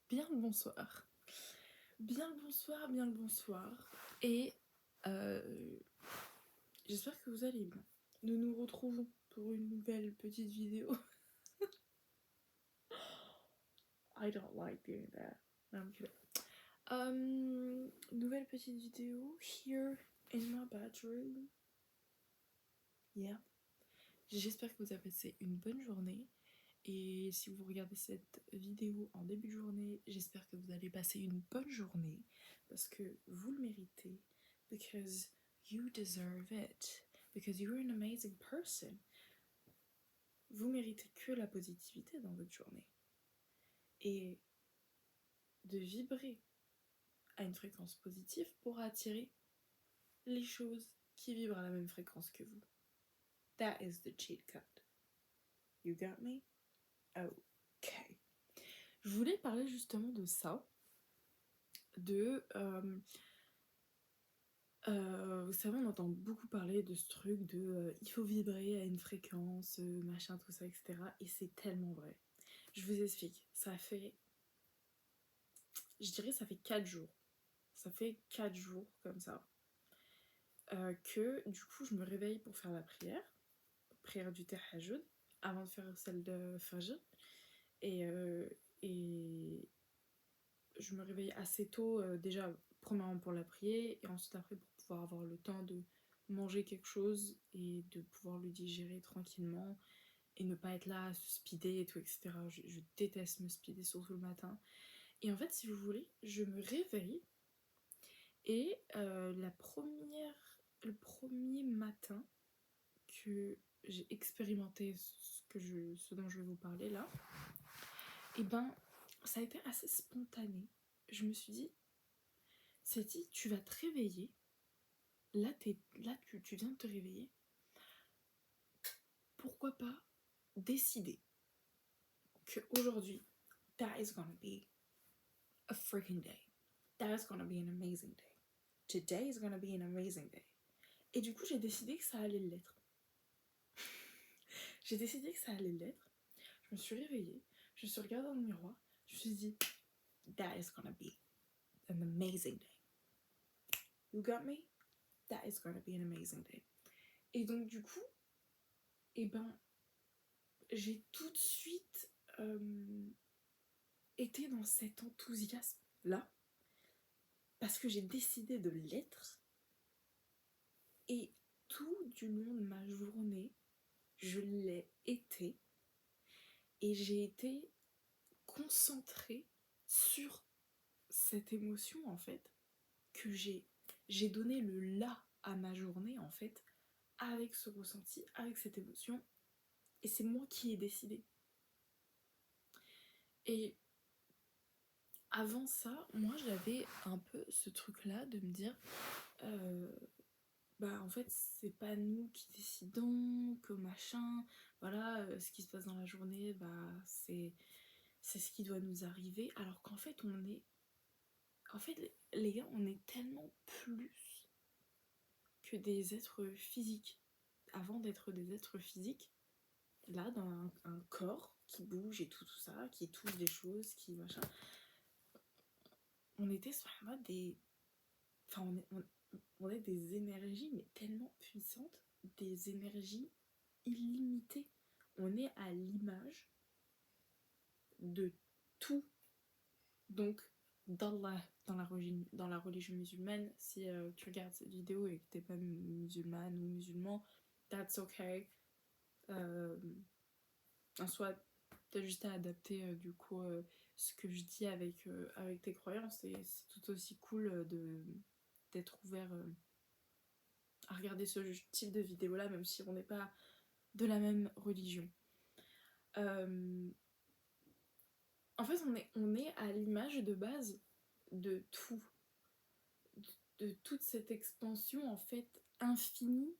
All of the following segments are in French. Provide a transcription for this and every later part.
Bien le bonsoir. Bien le bonsoir, bien le bonsoir. Et j'espère que vous allez bien. Nous nous retrouvons pour une nouvelle petite vidéo. I don't like doing that. No, I'm kidding. Nouvelle petite vidéo here in my bedroom. Yeah. J'espère que vous avez passé une bonne journée. Et si vous regardez cette vidéo en début de journée, j'espère que vous allez passer une bonne journée parce que vous le méritez. Because you deserve it. Because you're an amazing person. Vous méritez que la positivité dans votre journée. Et de vibrer à une fréquence positive pour attirer les choses qui vibrent à la même fréquence que vous. That is the cheat code. You got me? Ok. Je voulais parler justement de ça. Vous savez, on entend beaucoup parler de ce truc de il faut vibrer à une fréquence, machin, tout ça, etc. Et c'est tellement vrai. Je vous explique. Je dirais ça fait 4 jours. Ça fait 4 jours comme ça. Que du coup, je me réveille pour faire la prière du Tahajjud, avant de faire celle de Fajr. Et je me réveille assez tôt, déjà, premièrement pour la prier, et ensuite après pour pouvoir avoir le temps de manger quelque chose et de pouvoir le digérer tranquillement et ne pas être là à se speeder et tout, etc. Je déteste me speeder, surtout le matin. Et en fait, si vous voulez, je me réveille et le premier matin que j'ai expérimenté ce dont je vais vous parler là, et ben ça a été assez spontané. Je me suis dit, tu vas te réveiller. Là, tu viens de te réveiller. Pourquoi pas décider qu'aujourd'hui, that is gonna be a freaking day. That is gonna be an amazing day. Today is gonna be an amazing day. Et du coup, j'ai décidé que ça allait l'être. Je me suis réveillée, je me suis regardée dans le miroir, je me suis dit, that is gonna be an amazing day. You got me? That is gonna be an amazing day. Et donc, du coup, j'ai tout de suite été dans cet enthousiasme-là, parce que j'ai décidé de l'être, et tout du long de ma journée, je l'ai été, et j'ai été concentrée sur cette émotion, en fait, que j'ai donné le là à ma journée, en fait, avec ce ressenti, avec cette émotion, et c'est moi qui ai décidé. Et avant ça, moi j'avais un peu ce truc-là de me dire, en fait c'est pas nous qui décidons, que machin, voilà, ce qui se passe dans la journée, c'est ce qui doit nous arriver, alors qu'en fait les gars, on est tellement plus que des êtres physiques. Avant d'être des êtres physiques, là, dans un corps qui bouge et tout ça, qui touche des choses, qui machin, on était sur un mode des... Enfin, on est des énergies, mais tellement puissantes, des énergies illimitées. On est à l'image de tout. Donc, dans la religion musulmane, si tu regardes cette vidéo et que t'es pas musulmane ou musulman, that's okay. En soi, t'as juste à adapter ce que je dis avec tes croyances, et c'est tout aussi cool d'être ouvert à regarder ce type de vidéo là, même si on n'est pas de la même religion. En fait, on est à l'image de base de tout, de toute cette expansion en fait infinie,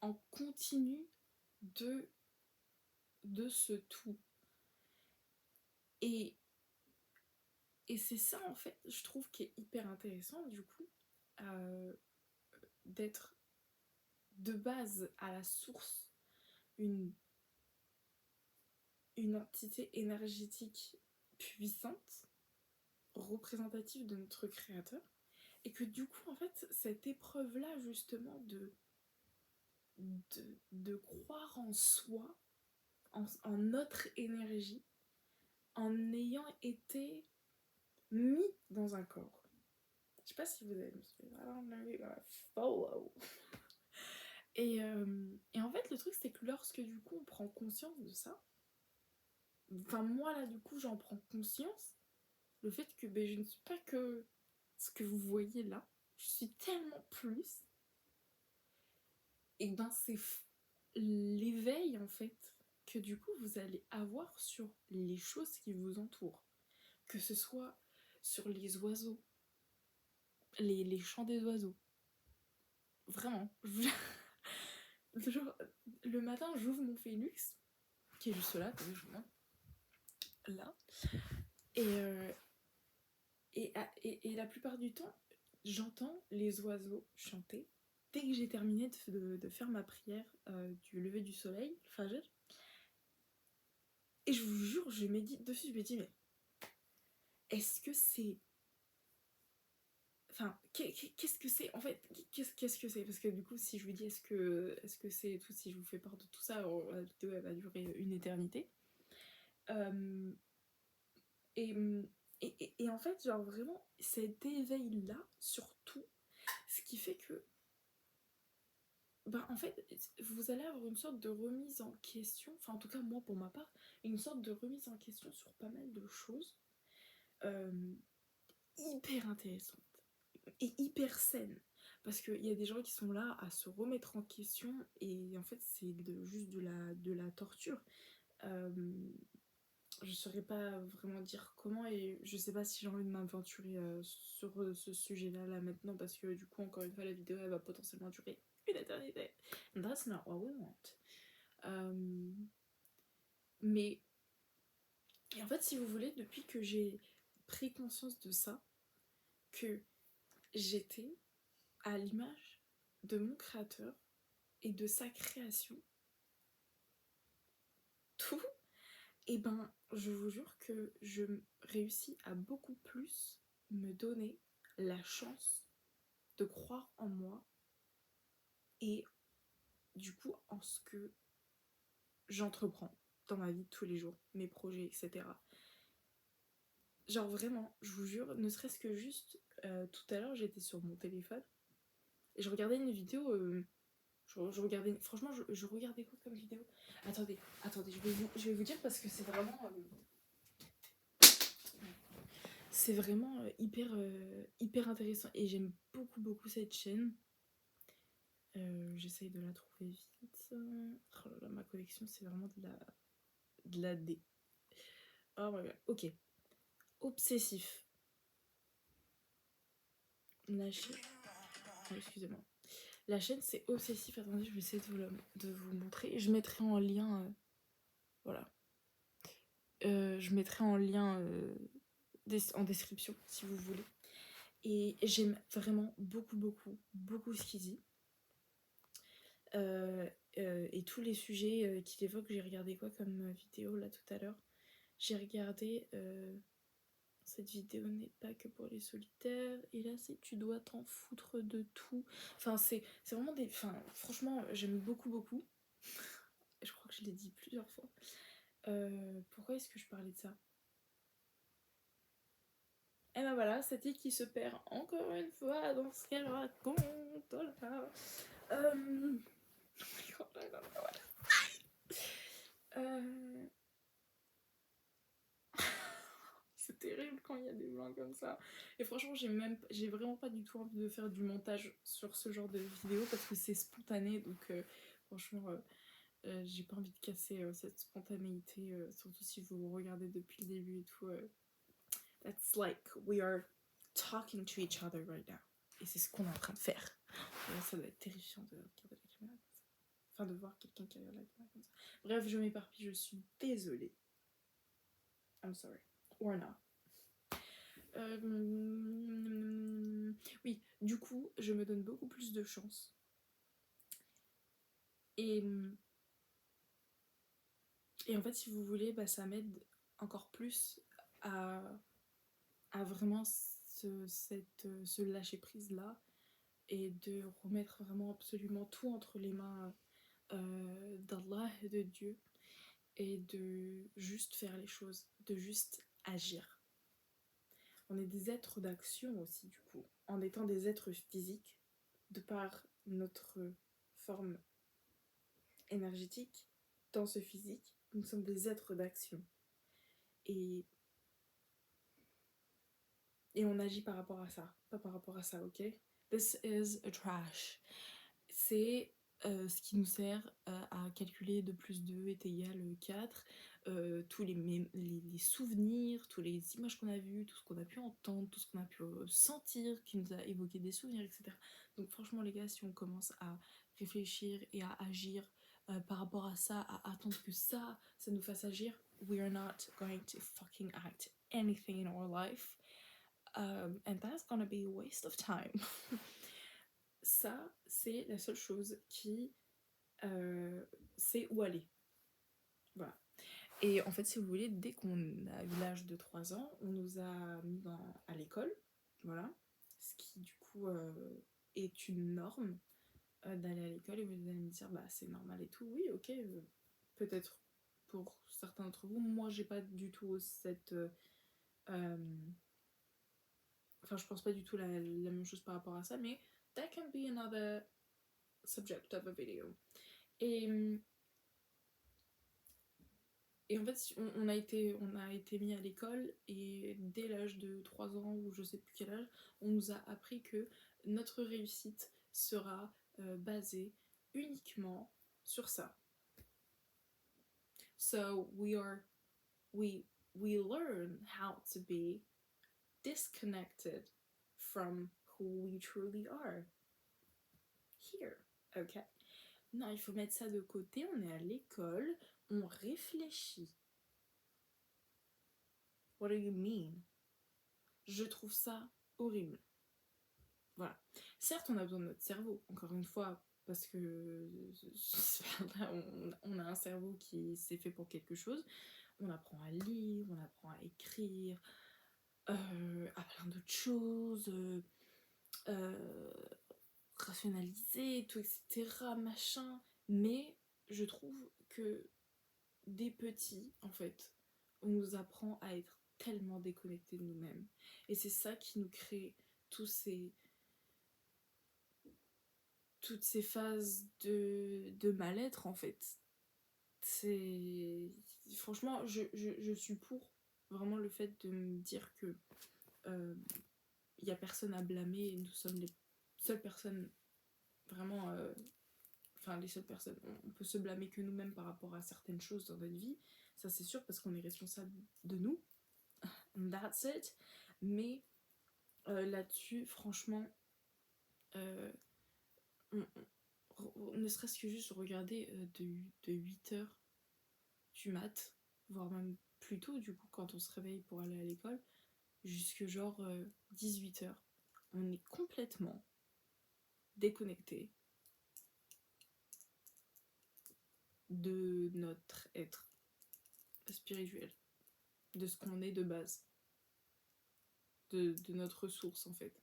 en continu de ce tout. Et c'est ça en fait, je trouve, qui est hyper intéressant du coup, d'être de base à la source une entité énergétique puissante, représentative de notre créateur, et que du coup en fait cette épreuve là justement de croire en soi, en notre énergie, en ayant été mis dans un corps. Je sais pas si vous allez me suivre. I don't know if you're gonna follow. Et en fait, le truc, c'est que lorsque du coup on prend conscience de ça, enfin, moi là, du coup, j'en prends conscience, le fait que ben, je ne suis pas que ce que vous voyez là, je suis tellement plus. Et ben, c'est l'éveil en fait que du coup vous allez avoir sur les choses qui vous entourent. Que ce soit sur les oiseaux, les chants des oiseaux. Vraiment. Genre, le matin, j'ouvre mon Phélix, qui est juste là, là. Et la plupart du temps, j'entends les oiseaux chanter. Dès que j'ai terminé de faire ma prière du lever du soleil, le Fajr, et je vous jure, je médite dessus, je me dis, mais est-ce que c'est... Enfin, qu'est-ce que c'est en fait? Qu'est-ce que c'est? Parce que du coup, si je vous dis est-ce que c'est tout, si je vous fais part de tout ça, la vidéo elle va durer une éternité. Euh, et, et en fait, genre vraiment, cet éveil-là, surtout, ce qui fait que, ben en fait, vous allez avoir une sorte de remise en question, enfin en tout cas moi pour ma part, une sorte de remise en question sur pas mal de choses euh, hyper intéressantes et hyper saines. Parce qu'il y a des gens qui sont là à se remettre en question et en fait c'est juste de la torture. Euh, je saurais pas vraiment dire comment et je sais pas si j'ai envie de m'aventurer sur ce sujet-là là maintenant parce que du coup encore une fois la vidéo elle va potentiellement durer une éternité. And that's not what we want. Mais et en fait si vous voulez depuis que j'ai pris conscience de ça, que j'étais à l'image de mon créateur et de sa création, tout, et ben je vous jure que je réussis à beaucoup plus me donner la chance de croire en moi et du coup en ce que j'entreprends dans ma vie de tous les jours, mes projets, etc. Genre vraiment, je vous jure, ne serait-ce que juste tout à l'heure j'étais sur mon téléphone et je regardais une vidéo, je regardais, franchement je regardais quoi comme vidéo? Attendez, je vais vous dire parce que c'est vraiment hyper intéressant et j'aime beaucoup cette chaîne. J'essaye de la trouver vite. Oh là là, ma collection c'est vraiment de la D. Oh my god, ok. Obsessif. La chaîne. Oh, excusez-moi. La chaîne c'est Obsessif. Attendez, je vais essayer de vous montrer. Je mettrai en lien. Voilà. Je mettrai en lien en description si vous voulez. Et j'aime vraiment beaucoup ce qu'il dit. Et tous les sujets qu'il évoque, j'ai regardé quoi comme vidéo là tout à l'heure? J'ai regardé cette vidéo n'est pas que pour les solitaires. Et là, c'est tu dois t'en foutre de tout. Enfin, c'est vraiment des. Enfin, franchement, j'aime beaucoup. Je crois que je l'ai dit plusieurs fois. Pourquoi est-ce que je parlais de ça? Et ben voilà, c'est elle qui se perd encore une fois dans ce qu'elle raconte. Oh là là. C'est terrible quand il y a des blancs comme ça. Et franchement, j'ai vraiment pas du tout envie de faire du montage sur ce genre de vidéo parce que c'est spontané. Donc franchement, j'ai pas envie de casser cette spontanéité, surtout si vous regardez depuis le début et tout. That's like we are talking to each other right now. Et c'est ce qu'on est en train de faire. Et là, ça doit être terrifiant de regarder la caméra comme ça. Enfin, de voir quelqu'un qui regarde la caméra comme ça. Bref, je m'éparpille, je suis désolée. I'm sorry. Or not. Oui, du coup, je me donne beaucoup plus de chance. Et en fait, si vous voulez, bah, ça m'aide encore plus à vraiment ce lâcher prise là et de remettre vraiment absolument tout entre les mains d'Allah et de Dieu et de juste faire les choses, de juste agir. On est des êtres d'action aussi du coup, en étant des êtres physiques, de par notre forme énergétique, dans ce physique, nous sommes des êtres d'action. Et on agit par rapport à ça, pas par rapport à ça, ok? This is a trash. C'est ce qui nous sert à calculer 2 plus 2 est égal 4, tous les souvenirs, toutes les images qu'on a vues, tout ce qu'on a pu entendre, tout ce qu'on a pu sentir, qui nous a évoqué des souvenirs, etc. Donc franchement les gars, si on commence à réfléchir et à agir par rapport à ça, à attendre que ça nous fasse agir, we are not going to fucking act anything in our life. And that's gonna be a waste of time. Ça, c'est la seule chose qui sait où aller. Voilà. Et en fait, si vous voulez, dès qu'on a eu l'âge de 3 ans, on nous a mis à l'école. Voilà. Ce qui, du coup, est une norme d'aller à l'école. Et vous allez me dire, bah, c'est normal et tout. Oui, ok. Peut-être pour certains d'entre vous. Moi, j'ai pas du tout cette... Enfin, je pense pas du tout la même chose par rapport à ça, mais that can be another subject of a video. Et en fait, on a été mis à l'école et dès l'âge de 3 ans ou je sais plus quel âge, on nous a appris que notre réussite sera basée uniquement sur ça. So we learn how to be disconnected from who we truly are. Here, ok? Non, il faut mettre ça de côté, on est à l'école, on réfléchit. What do you mean? Je trouve ça horrible. Voilà. Certes, on a besoin de notre cerveau, encore une fois, parce que on a un cerveau qui s'est fait pour quelque chose. On apprend à lire, on apprend à écrire, à plein d'autres choses, rationaliser, tout, etc., machin. Mais je trouve que des petits, en fait, on nous apprend à être tellement déconnectés de nous-mêmes. Et c'est ça qui nous crée toutes ces phases de mal-être, en fait. C'est... Franchement, je suis pour vraiment le fait de me dire que il n'y a personne à blâmer et nous sommes les seules personnes vraiment... Enfin, les seules personnes, on peut se blâmer que nous-mêmes par rapport à certaines choses dans notre vie, ça c'est sûr, parce qu'on est responsable de nous, and that's it. Mais là-dessus, franchement, ne serait-ce que juste regarder de 8h du mat, voire même plus tôt du coup quand on se réveille pour aller à l'école, jusque genre 18h. On est complètement déconnecté de notre être spirituel, de ce qu'on est de base, de notre source en fait.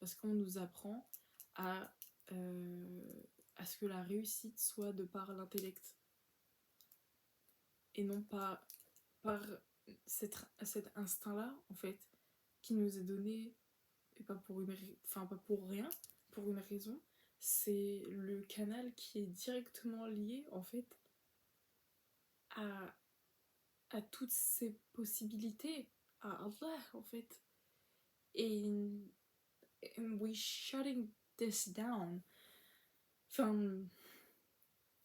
Parce qu'on nous apprend à ce que la réussite soit de par l'intellect et non pas par cet instinct-là, en fait, qui nous est donné, et pas pour pas pour rien, pour une raison. C'est le canal qui est directement lié, en fait, à toutes ces possibilités, à Allah, en fait. Et we shutting this down. Enfin,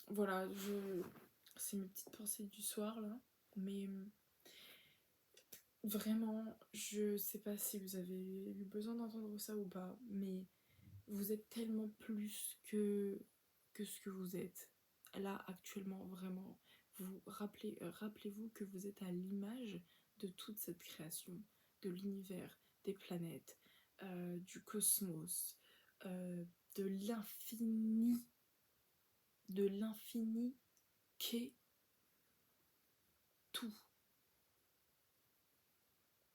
voilà, c'est mes petites pensées du soir, là. Mais vraiment, je sais pas si vous avez eu besoin d'entendre ça ou pas, mais vous êtes tellement plus que ce que vous êtes. Là, actuellement, vraiment, rappelez-vous que vous êtes à l'image de toute cette création, de l'univers, des planètes, du cosmos, de l'infini qu'est tout.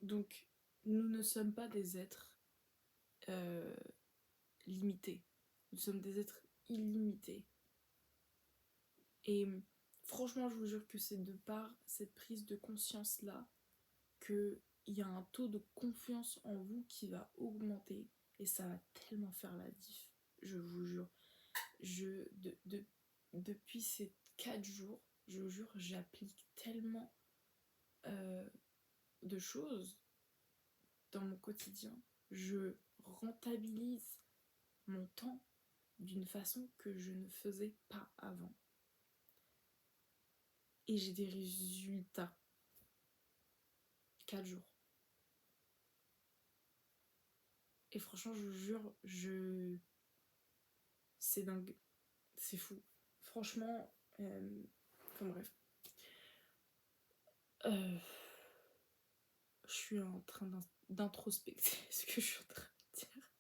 Donc, nous ne sommes pas des êtres limités. Nous sommes des êtres illimités. Et franchement, je vous jure que c'est de par cette prise de conscience-là qu'il y a un taux de confiance en vous qui va augmenter. Et ça va tellement faire la diff. Je vous jure. Depuis ces 4 jours, je vous jure, j'applique tellement de choses dans mon quotidien. Je rentabilise mon temps d'une façon que je ne faisais pas avant. Et j'ai des résultats. 4 jours. Et franchement, je vous jure, c'est dingue. C'est fou. Franchement, enfin bref. Je suis en train d'introspecter ce que je suis en train de dire.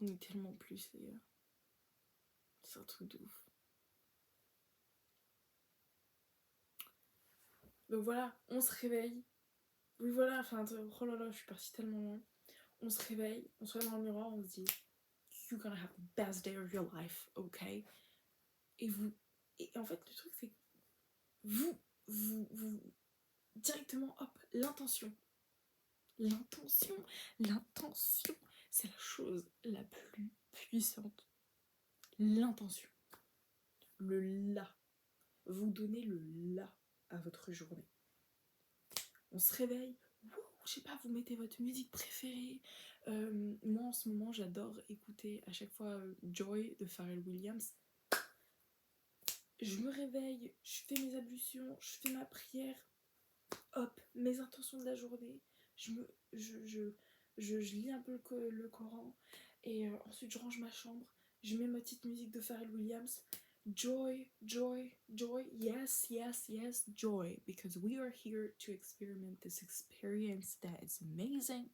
On est tellement plus, les gars. C'est un truc de ouf. Donc voilà, on se réveille. Oui, voilà, enfin, oh là là, je suis partie tellement loin. On se réveille, on se regarde dans le miroir, on se dit you're gonna have the best day of your life, ok? Et en fait, le truc, c'est que vous, directement, hop, l'intention, c'est la chose la plus puissante. L'intention. Le là. Vous donnez le là à votre journée. On se réveille, je sais pas, vous mettez votre musique préférée. Moi en ce moment j'adore écouter à chaque fois Joy de Pharrell Williams. Je me réveille, je fais mes ablutions, je fais ma prière, hop, mes intentions de la journée, je lis un peu le Coran et ensuite je range ma chambre, je mets ma petite musique de Pharrell Williams. Joy, joy, joy, yes, yes, yes, joy, because we are here to experiment this experience that is amazing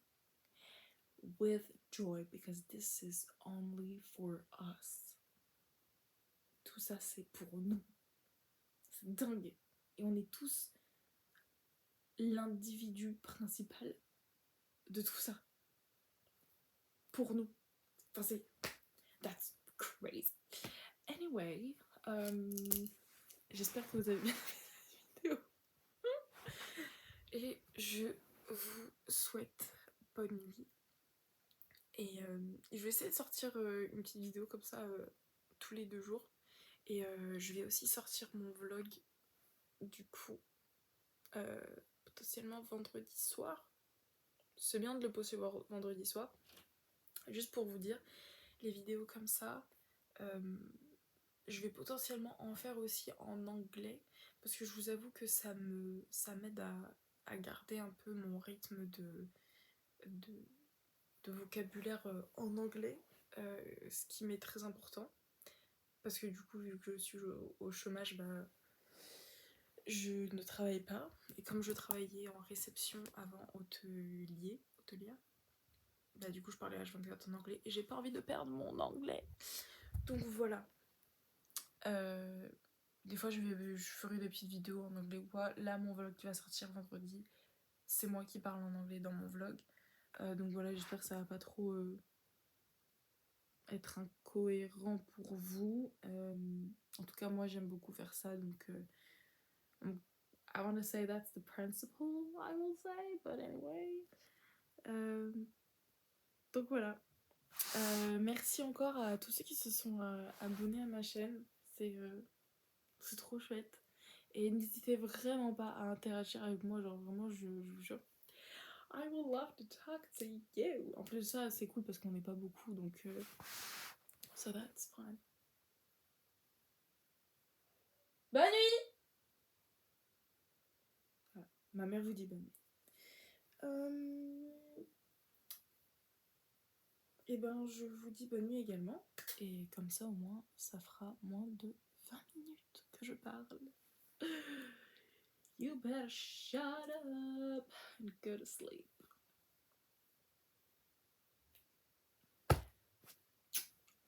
with joy, because this is only for us. Tout ça, c'est pour nous. C'est dingue. Et on est tous l'individu principal de tout ça. Pour nous. Enfin, c'est... That's crazy. Anyway, j'espère que vous avez bien aimé cette vidéo. Et je vous souhaite bonne nuit. Et je vais essayer de sortir une petite vidéo comme ça tous les 2 jours. Et je vais aussi sortir mon vlog du coup potentiellement vendredi soir. C'est bien de le poster vendredi soir. Juste pour vous dire, les vidéos comme ça, je vais potentiellement en faire aussi en anglais. Parce que je vous avoue que ça m'aide à garder un peu mon rythme de vocabulaire en anglais. Ce qui m'est très important. Parce que du coup, vu que je suis au chômage, bah, je ne travaille pas. Et comme je travaillais en réception avant hôtelière, bah du coup je parlais H24 en anglais et j'ai pas envie de perdre mon anglais. Donc voilà. Des fois je ferai des petites vidéos en anglais ou quoi. Là mon vlog qui va sortir vendredi, c'est moi qui parle en anglais dans mon vlog. Donc voilà, j'espère que ça va pas trop être incohérent pour vous. En tout cas moi j'aime beaucoup faire ça, donc I want to say that's the principle, I will say, but anyway. Donc voilà. Merci encore à tous ceux qui se sont abonnés à ma chaîne. C'est trop chouette. Et n'hésitez vraiment pas à interagir avec moi. Genre vraiment, je vous jure. I would love to talk to you. En plus de ça, c'est cool parce qu'on n'est pas beaucoup. Donc, so that's fun. Bonne nuit! Voilà. Ma mère vous dit bonne nuit. Et ben, je vous dis bonne nuit également. Et comme ça, au moins, ça fera moins de 20 minutes que je parle. You better shut up and go to sleep.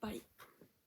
Bye.